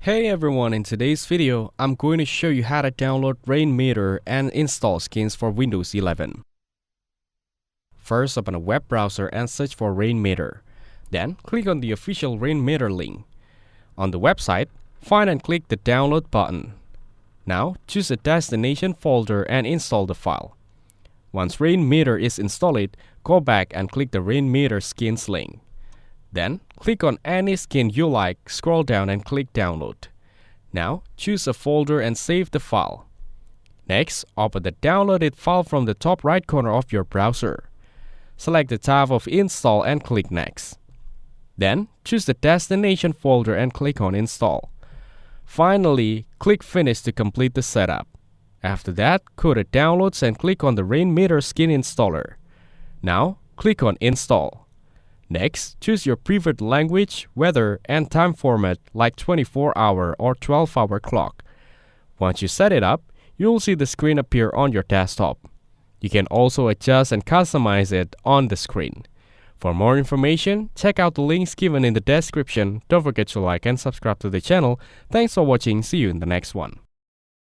Hey everyone, in today's video, I'm going to show you how to download Rainmeter and install skins for Windows 11. First, open a web browser and search for Rainmeter. Then, click on the official Rainmeter link. On the website, find and click the download button. Now, choose a destination folder and install the file. Once Rainmeter is installed, go back and click the Rainmeter skins link. Then, click on any skin you like, scroll down and click download. Now, choose a folder and save the file. Next, open the downloaded file from the top right corner of your browser. Select the type of install and click next. Then, choose the destination folder and click on install. Finally, click finish to complete the setup. After that, go to downloads and click on the Rainmeter skin installer. Now, click on install. Next, choose your preferred language, weather, and time format like 24-hour or 12-hour clock. Once you set it up, you'll see the screen appear on your desktop. You can also adjust and customize it on the screen. For more information, check out the links given in the description. Don't forget to like and subscribe to the channel. Thanks for watching. See you in the next one.